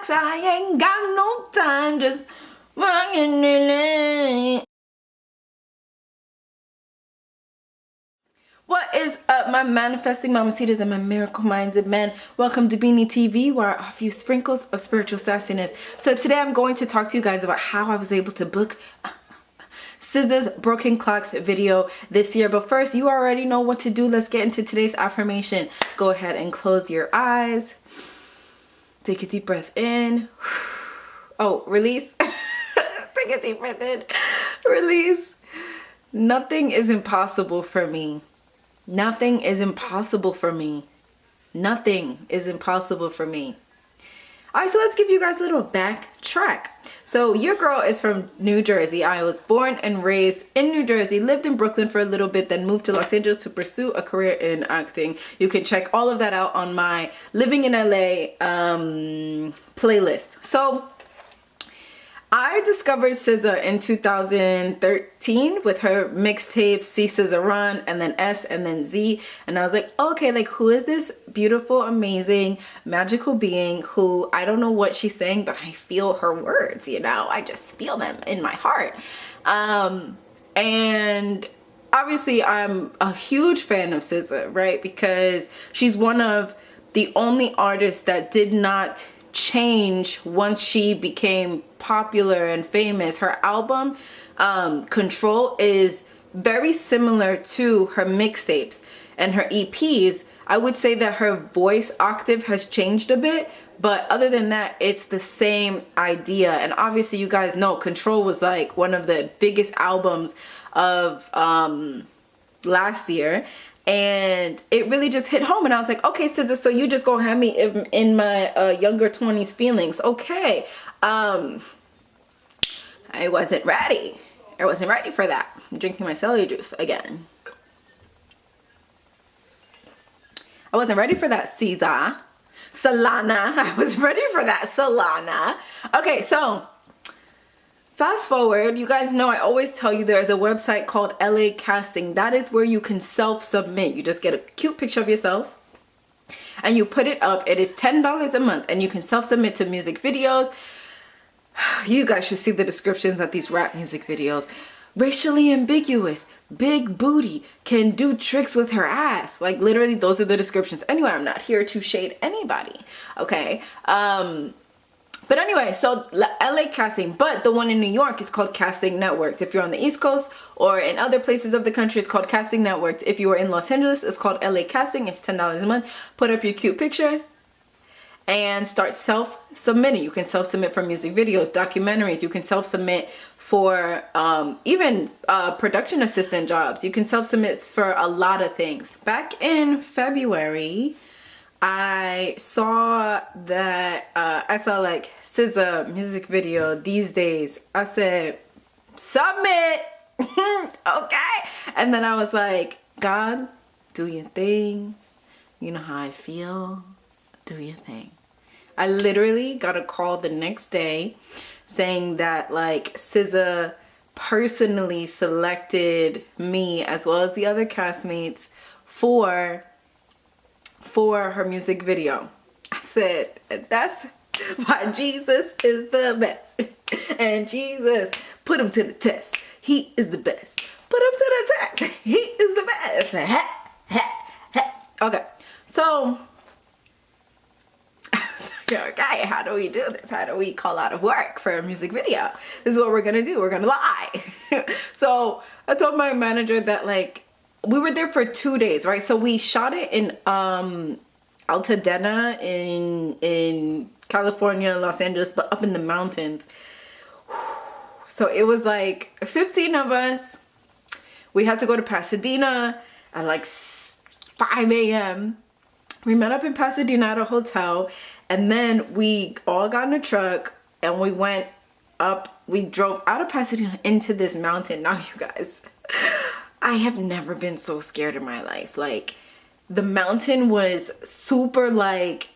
relax, I ain't got no time, just fucking relax. What is up, my manifesting mamacitas and my miracle minded men? Welcome to Beanie TV, where I offer you sprinkles of spiritual sassiness. So today I'm going to talk to you guys about how I was able to book SZA's Broken Clocks video this year. But first, you already know what to do. Let's get into today's affirmation. Go ahead and close your eyes. Take a deep breath in. Oh, release. Take a deep breath in. Release. Nothing is impossible for me. Nothing is impossible for me. Nothing is impossible for me. All right, so let's give you guys a little backtrack. So your girl is from New Jersey. I was born and raised in New Jersey, lived in Brooklyn for a little bit, then moved to Los Angeles to pursue a career in acting. You can check all of that out on my Living in LA playlist. So I discovered SZA in 2013 with her mixtape C SZA Run, and then S, and then Z, and I was like, okay, like, who is this beautiful, amazing, magical being who I don't know what she's saying, but I feel her words, you know? I just feel them in my heart. And obviously I'm a huge fan of SZA, right? Because she's one of the only artists that did not change once she became popular and famous. Her album Control is very similar to her mixtapes and her EPs. I would say that her voice octave has changed a bit, but other than that, it's the same idea. And obviously you guys know Control was like one of the biggest albums of last year. And it really just hit home, and I was like, okay, SZA, so you just gonna have me in my younger 20s feelings. Okay. I wasn't ready. I wasn't ready for that. I'm drinking my celery juice again. I wasn't ready for that, SZA. Solana. I was ready for that, Solana. Okay, so fast forward, you guys know I always tell you there's a website called LA Casting. That is where you can self-submit. You just get a cute picture of yourself and you put it up. It is $10 a month and you can self-submit to music videos. You guys should see the descriptions of these rap music videos. Racially ambiguous, big booty, can do tricks with her ass. Like, literally, those are the descriptions. Anyway, I'm not here to shade anybody, okay? But anyway, so LA Casting, but the one in New York is called Casting Networks. If you're on the East Coast or in other places of the country, it's called Casting Networks. If you are in Los Angeles, it's called LA Casting. It's $10 a month. Put up your cute picture and start self-submitting. You can self-submit for music videos, documentaries. You can self-submit for even production assistant jobs. You can self-submit for a lot of things. Back in February, I saw that I saw like SZA music video these days. I said, submit. Okay. And then I was like, God, do your thing. You know how I feel. Do your thing. I literally got a call the next day saying that like SZA personally selected me as well as the other castmates for her music video. I said, that's why Jesus is the best. And Jesus put him to the test. He is the best. Put him to the test. He is the best. Okay, so okay, how do we do this? How do we call out of work for a music video? This is what we're gonna do. We're gonna lie. So I told my manager that like we were there for 2 days, right? So we shot it in Altadena in California, Los Angeles, but up in the mountains. So it was like 15 of us. We had to go to Pasadena at like 5 a.m. We met up in Pasadena at a hotel, and then we all got in a truck and we went up. We drove out of Pasadena into this mountain. Now, you guys, I have never been so scared in my life. Like, the mountain was super, like,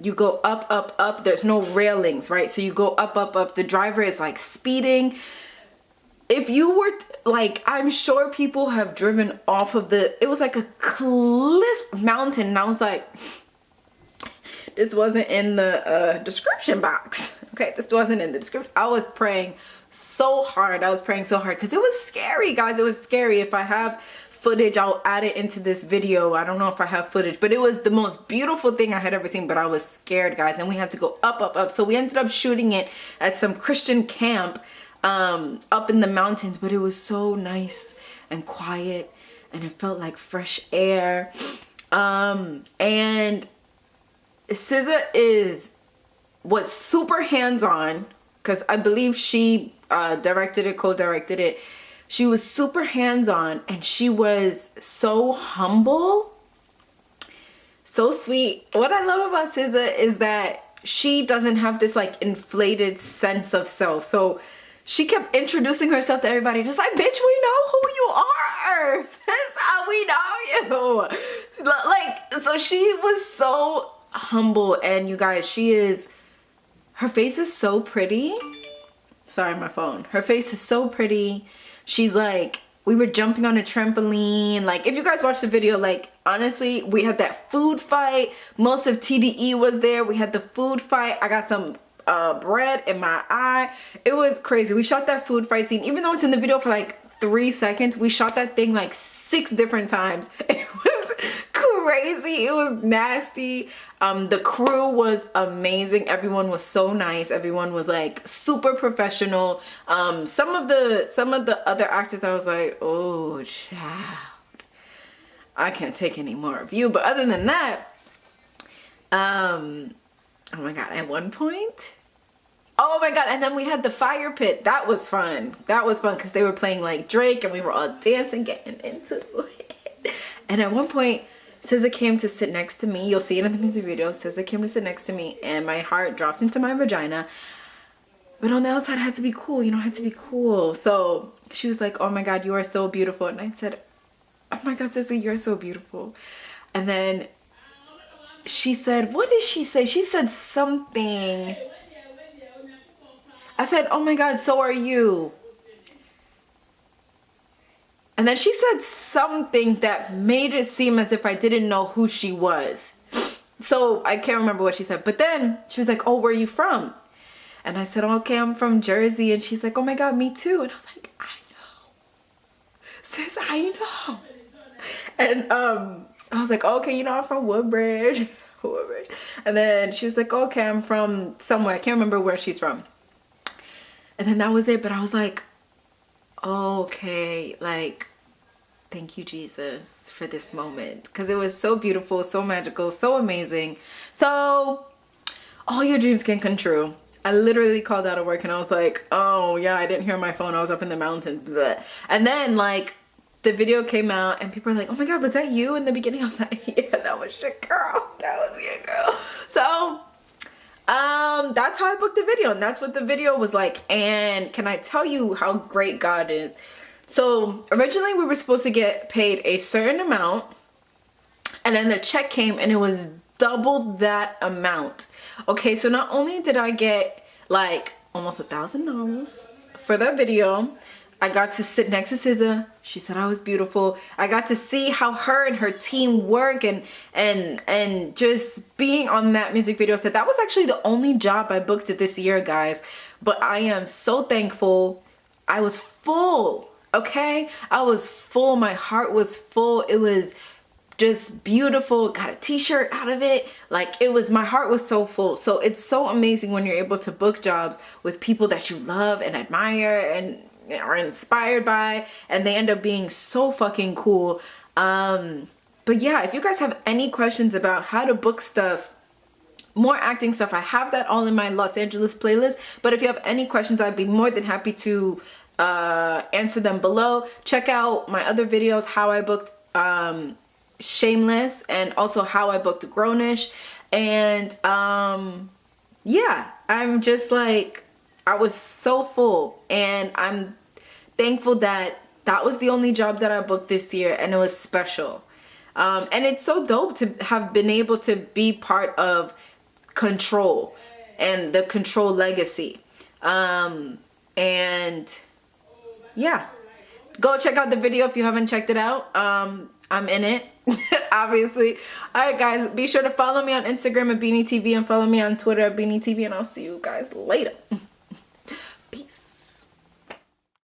you go up, up, up. There's no railings, right? So you go up, up, up. The driver is like speeding. If you were like, I'm sure people have driven off of it was like a cliff mountain, and I was like, This wasn't in the description box. Okay, this wasn't in the description. I was praying so hard. I was praying so hard because it was scary, guys. It was scary. If I have footage, I'll add it into this video. I don't know if I have footage, but it was the most beautiful thing I had ever seen. But I was scared, guys, and we had to go up. So we ended up shooting it at some Christian camp up in the mountains, but it was so nice and quiet, and it felt like fresh air. And SZA was super hands-on, because I believe she directed it, co-directed it. She was super hands-on, and she was so humble, so sweet. What I love about SZA is that she doesn't have this like inflated sense of self. So she kept introducing herself to everybody, just like, bitch, we know who you are. SZA, we know you. Like, so she was so humble, and you guys, her face is so pretty. Sorry, my phone. Her face is so pretty. She's like, we were jumping on a trampoline. Like, if you guys watch the video, like, honestly, we had that food fight. Most of TDE was there. We had the food fight. I got some bread in my eye. It was crazy. We shot that food fight scene. Even though it's in the video for like 3 seconds, we shot that thing like 6 different times. It was crazy. It was nasty. The crew was amazing. Everyone was so nice. Everyone was like super professional. Some of the other actors, I was like, oh child, I can't take any more of you. But other than that, oh my god, at one point, oh my god, and then we had the fire pit. That was fun. That was fun because they were playing like Drake, and we were all dancing, getting into it. And at one point, SZA came to sit next to me. You'll see it in the music video. SZA came to sit next to me, and my heart dropped into my vagina. But on the outside, I had to be cool, you know, I had to be cool. So she was like, oh my god, you are so beautiful. And I said, oh my god, SZA, you're so beautiful. And then she said, what did she say? She said something. I said, oh my god, so are you. And then she said something that made it seem as if I didn't know who she was. So I can't remember what she said. But then she was like, oh, where are you from? And I said, okay, I'm from Jersey. And she's like, oh my god, me too. And I was like, I know. Sis, I know. And I was like, okay, you know, I'm from Woodbridge. Woodbridge. And then she was like, okay, I'm from somewhere. I can't remember where she's from. And then that was it. But I was like, okay, like, thank you, Jesus, for this moment. Because it was so beautiful, so magical, so amazing. So all your dreams can come true. I literally called out of work and I was like, oh yeah, I didn't hear my phone. I was up in the mountains. Bleh. And then like the video came out and people were like, oh my god, was that you in the beginning? I was like, yeah, that was your girl. That was your girl. So that's how I booked the video, and that's what the video was like. And can I tell you how great God is? So originally we were supposed to get paid a certain amount, and then the check came and it was double that amount. Okay, so not only did I get like almost $1,000 for that video, I got to sit next to SZA. She said I was beautiful. I got to see how her and her team work, and just being on that music video. So that was actually the only job I booked this year, guys. But I am so thankful. I was full, okay? I was full. My heart was full. It was just beautiful. Got a t-shirt out of it. Like, it was, my heart was so full. So it's so amazing when you're able to book jobs with people that you love and admire and are inspired by, and they end up being so fucking cool. But yeah, if you guys have any questions about how to book stuff, more acting stuff, I have that all in my Los Angeles playlist. But if you have any questions, I'd be more than happy to answer them below. Check out my other videos, how I booked Shameless, and also how I booked Grownish. And yeah, I'm just like, I was so full, and I'm thankful that that was the only job that I booked this year, and it was special. And it's so dope to have been able to be part of Control and the Control legacy. And yeah, go check out the video if you haven't checked it out. I'm in it. Obviously. All right, guys, be sure to follow me on Instagram at Beanie TV and follow me on Twitter at Beanie TV, and I'll see you guys later.